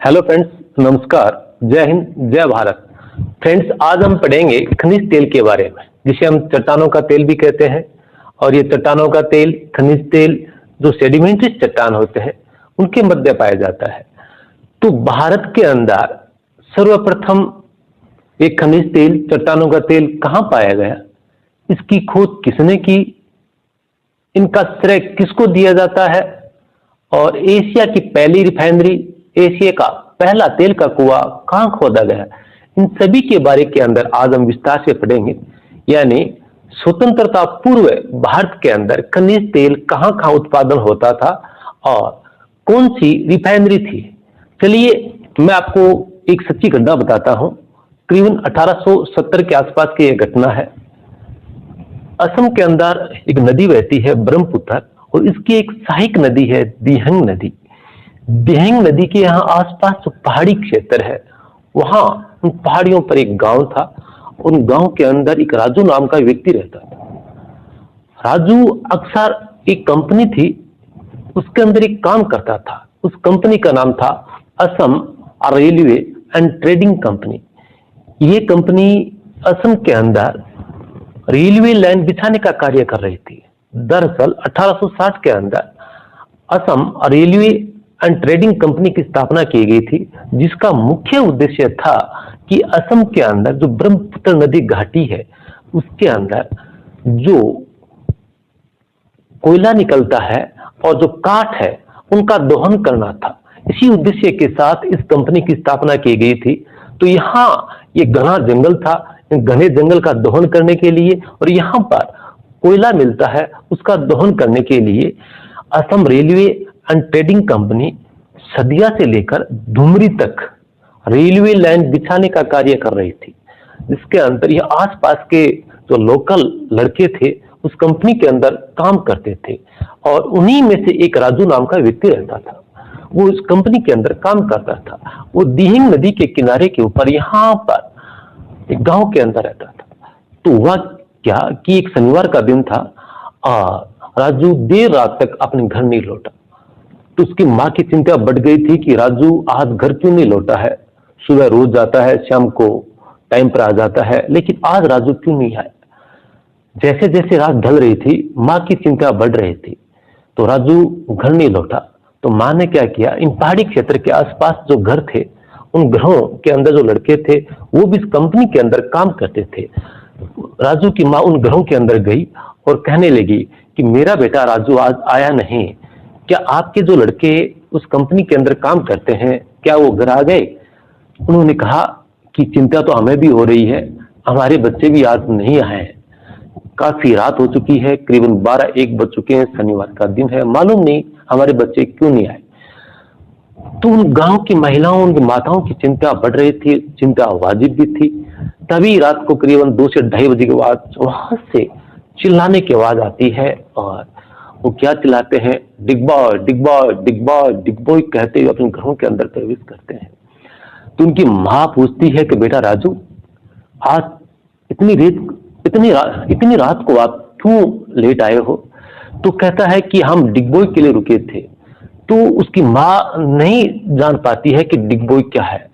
Hello friends, नमस्कार। जय हिंद, जय भारत। फ्रेंड्स, आज हम पढ़ेंगे खनिज तेल के बारे में, जिसे हम चट्टानों का तेल भी कहते हैं। और ये चट्टानों का तेल, खनिज तेल जो सेडिमेंट्री चट्टान होते हैं उनके मध्य पाया जाता है। तो भारत के अंदर सर्वप्रथम ये खनिज तेल, चट्टानों का तेल कहाँ पाया गया, इसकी खोज किसने की, इनका श्रेय किसको दिया जाता है, और एशिया की पहली रिफाइनरी, एशिया का पहला तेल का कुआं कहां खोदा गया, इन सभी के बारे के अंदर आज हम विस्तार से पढ़ेंगे। यानी स्वतंत्रता पूर्व भारत के अंदर खनिज तेल कहां कहां उत्पादन होता था और कौन सी रिफाइनरी थी। चलिए मैं आपको एक सच्ची घटना बताता हूं। करीबन 1870 के आसपास की यह घटना है। असम के अंदर एक नदी बहती है ब्रह्मपुत्र, और इसकी एक सहायक नदी है दिहंग नदी। दिहंग नदी के यहाँ आसपास जो पहाड़ी क्षेत्र है, वहां उन पहाड़ियों पर एक गांव था। उन गांव के अंदर एक राजू नाम का व्यक्ति रहता था। राजू अक्सर एक कंपनी थी, उसके अंदर एक काम करता था। उस कंपनी का नाम था Assam railway and trading company. ये कंपनी असम के अंदर रेलवे लाइन बिछाने का कार्य कर रही थी। दरअसल 1860 के अंदर Assam railway and trading company की स्थापना की गई थी, जिसका मुख्य उद्देश्य था कि असम के अंदर जो ब्रह्मपुत्र नदी घाटी है उसके अंदर जो कोयला निकलता है और जो काठ है उनका दोहन करना था। इसी उद्देश्य के साथ इस कंपनी की स्थापना की गई थी। तो यहाँ ये घना जंगल था, घने जंगल का दोहन करने के लिए, और यहाँ पर कोयला मिलता है उसका दोहन करने के लिए Assam railway and trading company Sadiya से लेकर धुमरी तक रेलवे लाइन बिछाने का कार्य कर रही थी, जिसके अंदर ये आसपास के जो लोकल लड़के थे उस कंपनी के अंदर काम करते थे। और उन्हीं में से एक राजू नाम का व्यक्ति रहता था, वो उस कंपनी के अंदर काम करता था। वो दिहिंग नदी के किनारे के ऊपर यहाँ पर एक गांव के अंदर रहता था। तो हुआ क्या कि एक शनिवार का दिन था, राजू देर रात तक अपने घर नहीं लौटा। तो उसकी माँ की चिंता बढ़ गई थी कि राजू आज घर क्यों नहीं लौटा है। सुबह रोज जाता है, शाम को टाइम पर आ जाता है, लेकिन आज राजू क्यों नहीं आया। जैसे जैसे रात ढल रही थी, माँ की चिंता बढ़ रही थी। तो राजू घर नहीं लौटा। तो माँ ने क्या किया, इन पहाड़ी क्षेत्र के आसपास जो घर थे उन घरों के अंदर जो लड़के थे वो भी इस कंपनी के अंदर काम करते थे। राजू की माँ उन घरों के अंदर गई और कहने लगी कि मेरा बेटा राजू आज आया नहीं, क्या आपके जो लड़के उस कंपनी के अंदर काम करते हैं क्या वो घर आ गए। उन्होंने कहा कि चिंता तो हमें भी हो रही है, हमारे बच्चे भी आज नहीं आए हैं। काफी रात हो चुकी है, करीबन 12-1 बज चुके हैं, शनिवार का दिन है, मालूम नहीं हमारे बच्चे क्यों नहीं आए। तो उन गांव की महिलाओं, उनकी माताओं की चिंता बढ़ रही थी, चिंता वाजिब भी थी। तभी रात को करीबन 2 से 2:30 बजे के बाद वहां से चिल्लाने की आवाज आती है, और वो क्या चिल्लाते हैं, डिग बॉय डिग बॉय डिग बॉय डिग बॉय कहते हुए अपने घरों के अंदर प्रवेश करते हैं। तो उनकी माँ पूछती है कि बेटा राजू, आज इतनी रात को आप क्यों लेट आए हो। तो कहता है कि हम डिग बॉय के लिए रुके थे। तो उसकी माँ नहीं जान पाती है कि डिग बॉय क्या है।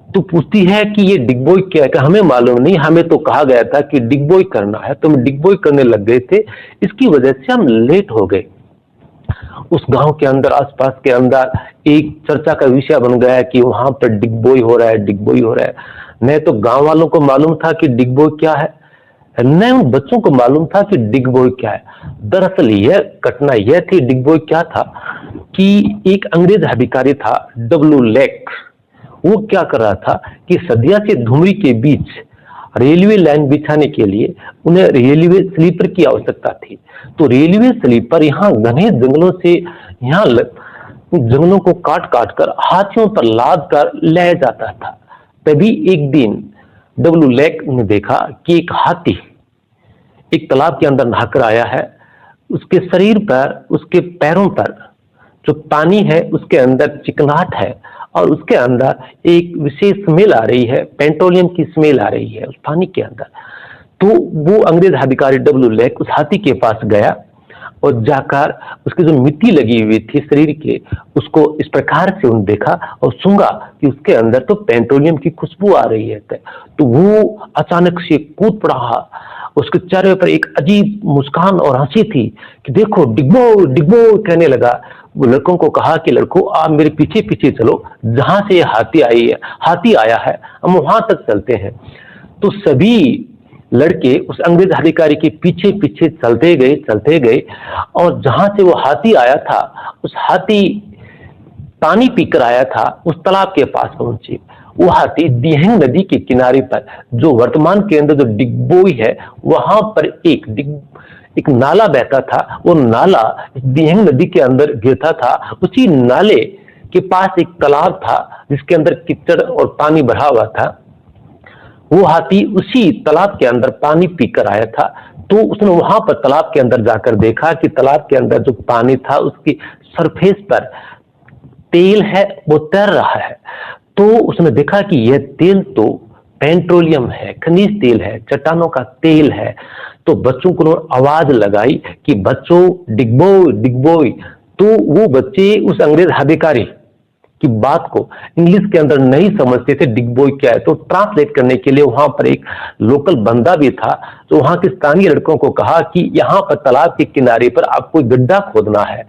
तो पूछती है कि ये डिग बॉय क्या है। हमें मालूम नहीं, हमें तो कहा गया था कि डिग बॉय करना है, तो हम डिग बॉय करने लग गए थे, इसकी वजह से हम लेट हो गए। उस गांव के अंदर, आसपास के अंदर एक चर्चा का विषय बन गया कि वहां पर डिग बॉय हो रहा है, डिग बॉय हो रहा है। नहीं तो गांव वालों को मालूम था कि डिग बॉय क्या है, न उन बच्चों को मालूम था कि डिग बॉय क्या है। दरअसल यह घटना यह थी, डिग बॉय क्या था कि एक अंग्रेज अधिकारी था डब्ल्यू लेक। वो क्या कर रहा था कि सदिया से धुमरी के बीच रेलवे लाइन बिछाने के लिए उन्हें रेलवे स्लीपर की आवश्यकता थी। तो रेलवे स्लीपर यहाँ घने जंगलों से, यहाँ जंगलों को काट काट कर हाथियों पर लाद कर लाया जाता था। तभी एक दिन डब्ल्यू लेक ने देखा कि एक हाथी एक तालाब के अंदर नहाकर आया है। उसके शरीर पर, उसके पैरों पर जो पानी है उसके अंदर चिकनाहट है, और उसके अंदर एक विशेष स्मेल आ रही है, पेट्रोलियम की स्मेल आ रही है उस पानी के अंदर। तो वो अंग्रेज अधिकारी डब्ल्यू लेक उस हाथी के पास गया और जाकर उसकी जो मिट्टी लगी हुई थी शरीर के, उसको इस प्रकार से उन्होंने देखा और सूंघा कि उसके अंदर तो पेट्रोलियम की खुशबू आ रही है। तो वो अचानक से कूद पड़ा। उसके चेहरे पर एक अजीब मुस्कान और हंसी थी कि देखो डिग्बो डिग्बो कहने लगा। वो लड़कों को कहा कि लड़कों आप मेरे पीछे पीछे चलो, जहां से हाथी आया है हम वहां तक चलते हैं। तो सभी लड़के उस अंग्रेज अधिकारी के पीछे पीछे चलते गए और जहां से वो हाथी आया था, उस हाथी पानी पीकर आया था, उस तालाब के पास पहुंचे। वो हाथी दिहंग नदी के किनारे पर, जो वर्तमान के अंदर जो डिगबोई है, वहां पर एक नाला बहता था। वो नाला दिहंग नदी के अंदर गिरता था। उसी नाले के पास एक तालाब था जिसके अंदर कीचड़ और पानी भरा हुआ था। वो हाथी उसी तालाब के अंदर पानी पीकर आया था। तो उसने वहां पर तालाब के अंदर जाकर देखा कि तालाब के अंदर जो पानी था उसकी सरफेस पर तेल है, वो तैर रहा है। तो उसने देखा कि यह तेल तो पेट्रोलियम है, खनिज तेल है, चट्टानों का तेल है। तो बच्चों को आवाज लगाई कि बच्चों डिगबोई डिगबोई। तो वो बच्चे उस अंग्रेज अधिकारी की बात को इंग्लिश के अंदर नहीं समझते थे डिगबोई क्या है। तो ट्रांसलेट करने के लिए वहां पर एक लोकल बंदा भी था। तो वहां के स्थानीय लड़कों को कहा कि यहाँ पर तालाब के किनारे पर आपको गड्ढा खोदना है।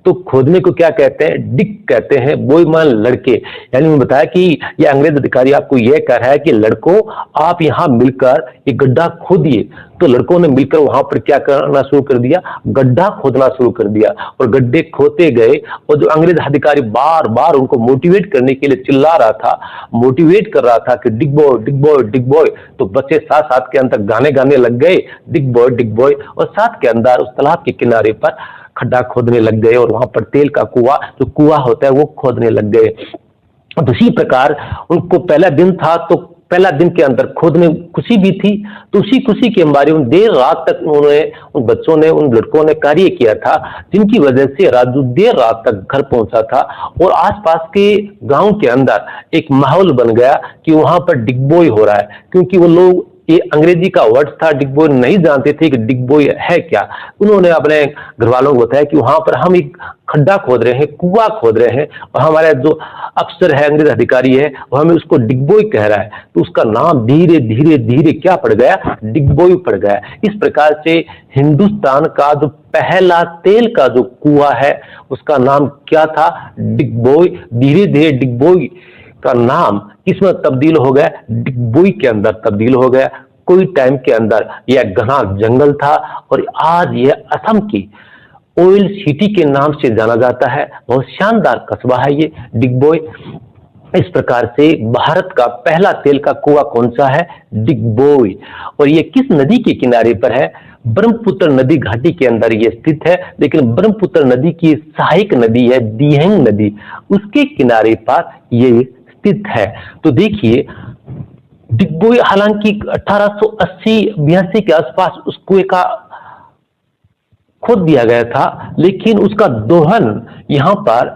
तो खोदने को क्या कहते हैं? डिग कहते हैं। बोई मान लड़के, यानी उन्होंने बताया कि यह अंग्रेज अधिकारी आपको यह कह रहा है कि लड़कों आप यहाँ मिलकर एक गड्ढा खोदिए। तो लड़कों ने मिलकर वहां पर क्या करना शुरू कर दिया? गड्ढा खोदना शुरू कर दिया और गड्ढे खोदते गए। और जो अंग्रेज अधिकारी बार बार उनको मोटिवेट करने के लिए चिल्ला रहा था, मोटिवेट कर रहा था कि डिग बॉय डिग बॉय डिग बॉय। तो बच्चे साथ साथ के अंदर गाने गाने लग गए डिग बॉय, और साथ के अंदर उस तालाब के किनारे पर खड्डा खोदने लग गए और वहां पर तेल का कुआं, जो कुआं होता है, वो खोदने लग गए। और इसी प्रकार उनको पहला दिन था, तो पहला दिन के अंदर खोदने खुशी भी थी। तो उसी खुशी के बारे में देर रात तक उन्होंने, उन बच्चों ने, उन लड़कों ने कार्य किया था, जिनकी वजह से राजू देर रात तक घर पहुंचा था। और आसपास के गांव के अंदर एक माहौल बन गया कि वहां पर डिगबोई हो रहा है, क्योंकि वो लोग ये अंग्रेजी का वर्ड था डिगबोई, नहीं जानते थे कि डिगबोई है क्या। उन्होंने अपने घर वालों को बताया कि वहां पर हम एक खड्डा खोद रहे हैं, कुआं खोद रहे हैं, और हमारा जो अफसर है, अंग्रेज अधिकारी है, वो हमें उसको डिगबोई कह रहा है। तो उसका नाम धीरे धीरे धीरे क्या पड़ गया? डिगबोई पड़ गया। इस प्रकार से हिंदुस्तान का जो पहला तेल का जो कुआं है, उसका नाम क्या था? डिगबोई। धीरे धीरे डिगबोई का नाम किसमें तब्दील हो गया? डिगबोई के अंदर तब्दील हो गया। कोई टाइम के अंदर यह घना जंगल था और आज यह असम की ऑयल सिटी के नाम से जाना जाता है। बहुत शानदार कस्बा है ये डिगबोई। इस प्रकार से भारत का पहला तेल का कुआं कौन सा है? डिगबोई। और ये किस नदी के किनारे पर है? ब्रह्मपुत्र नदी घाटी के अंदर ये स्थित है। लेकिन ब्रह्मपुत्र नदी की सहायक नदी है दिहंग नदी, उसके किनारे पर ये स्थित है। तो देखिए डिगबोई, हालांकि 1880-82 के आसपास उस कुएं का खोद दिया गया था, लेकिन उसका दोहन, यहाँ पर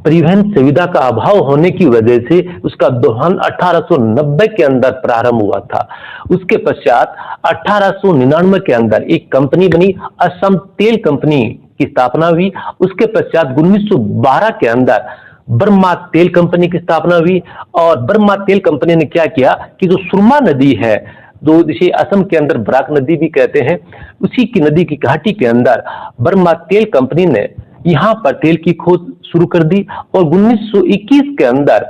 परिवहन सुविधा का अभाव होने की वजह से उसका दोहन 1890 के अंदर प्रारंभ हुआ था। उसके पश्चात 1899 के अंदर एक कंपनी बनी, असम तेल कंपनी की स्थापना हुई। उसके पश्चात 1912 के अंदर ब्रह्मा तेल कंपनी की स्थापना हुई। और ब्रह्मा तेल कंपनी ने क्या किया कि जो सुरमा नदी है, जो जिसे असम के अंदर बराक नदी भी कहते हैं, उसी की नदी की घाटी के अंदर ब्रह्मा तेल कंपनी ने यहाँ पर तेल की खोज शुरू कर दी। और 1921 के अंदर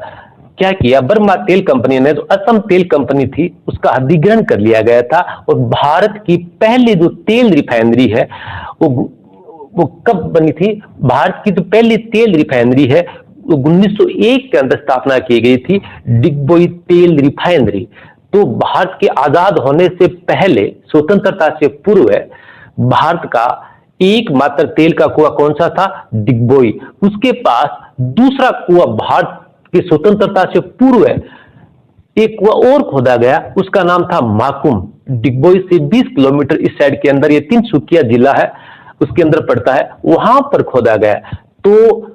क्या किया? ब्रह्मा तेल कंपनी ने, जो असम तेल कंपनी थी, उसका अधिग्रहण कर लिया गया था। और भारत की पहली जो तेल रिफाइनरी है वो कब बनी थी? भारत की जो पहली तेल रिफाइनरी है वो 1901 के अंदर स्थापना की गई थी, डिगबोई तेल रिफाइनरी। तो भारत के आजाद होने से पहले, स्वतंत्रता से पूर्व, भारत का एकमात्र तेल का कुआं कौन सा था? डिगबोई। उसके पास दूसरा कुआं भारत की स्वतंत्रता से पूर्व एक कुआं और खोदा गया, उसका नाम था माकुम। डिगबोई से 20 किलोमीटर इस साइड के अंदर, ये तिनसुकिया जिला है, उसके अंदर पड़ता है, वहां पर खोदा गया। तो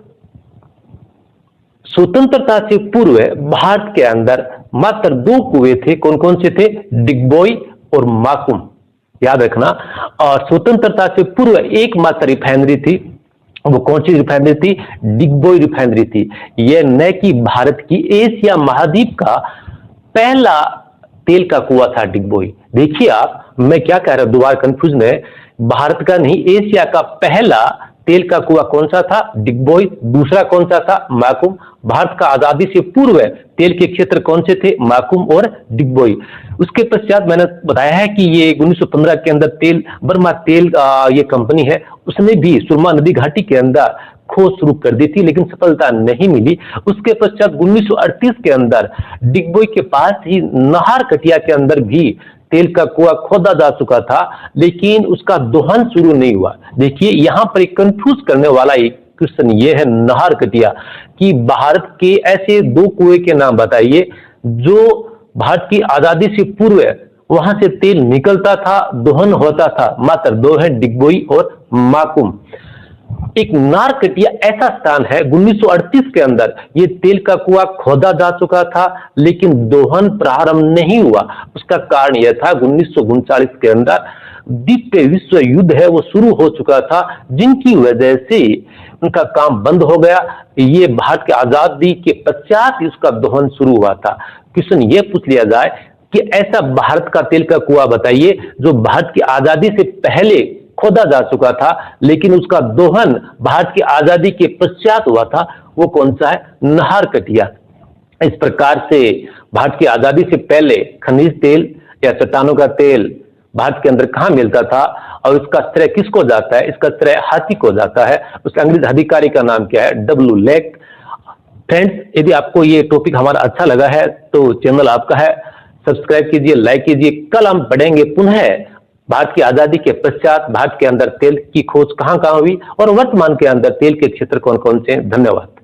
स्वतंत्रता से पूर्व भारत के अंदर मात्र 2 कुएं थे। कौन कौन से थे? डिगबोई और माकुम। याद रखना। और स्वतंत्रता से पूर्व एकमात्र रिफाइनरी थी, वो कौन सी रिफाइनरी थी? डिगबोई रिफाइनरी थी। यह न कि भारत की, एशिया महाद्वीप का पहला तेल का कुआं था डिगबोई। देखिए आप, मैं क्या कह रहा हूं, दोबारा कंफ्यूज है, भारत का नहीं, एशिया का पहला तेल का कुआं कौन सा था? डिगबोई। दूसरा कौन सा था? माकुम। भारत का आजादी से पूर्व तेल के क्षेत्र कौन से थे? माकुम और डिगबोई। उसके पश्चात मैंने बताया है कि ये 1915 के अंदर तेल बर्मा तेल ये कंपनी है, उसने भी सुरमा नदी घाटी के अंदर खोज शुरू कर दी थी, लेकिन सफलता नहीं मिली। उसके पश्चात 1938 के अंदर डिगबोई के पास ही नाहर कटिया के अंदर भी तेल का कुआं खोदा जा चुका था, लेकिन उसका दोहन शुरू नहीं हुआ। देखिए यहां पर एक कंफ्यूज करने वाला एक क्वेश्चन ये है नाहर कटिया कि भारत के ऐसे दो कुएं के नाम बताइए जो भारत की आजादी से पूर्व वहां से तेल निकलता था, दोहन होता था। मात्र दो है, डिगबोई और माकुम। एक नारकटिया ऐसा स्थान है, 1938 के अंदर ये तेल का कुआं खोदा जा चुका था, लेकिन दोहन प्रारंभ नहीं हुआ। उसका कारण यह था 1939 के अंदर द्वितीय विश्व युद्ध है वो शुरू हो चुका था, जिनकी वजह से उनका काम बंद हो गया। ये भारत की आजादी के पश्चात इसका दोहन शुरू हुआ था। क्वेश्चन ये पूछ लिया जाए कि ऐसा भारत का तेल का कुआं बताइए जो भारत की आजादी से पहले खोदा जा चुका था, लेकिन उसका दोहन भारत की आजादी के पश्चात हुआ था, वो कौन सा है? नाहर कटिया। इस प्रकार से भारत की आजादी से पहले खनिज तेल या चट्टानों का तेल भारत के अंदर कहां मिलता था, और इसका श्रेय किसको जाता है? इसका श्रेय हाथी को जाता है। उस अंग्रेज अधिकारी का नाम क्या है? W lake. फ्रेंड्स, यदि आपको ये टॉपिक हमारा अच्छा लगा है तो चैनल आपका है, सब्सक्राइब कीजिए, लाइक कीजिए। कल हम पढ़ेंगे पुनः भारत की आजादी के पश्चात भारत के अंदर तेल की खोज कहां कहां हुई और वर्तमान के अंदर तेल के क्षेत्र कौन कौन से हैं। धन्यवाद।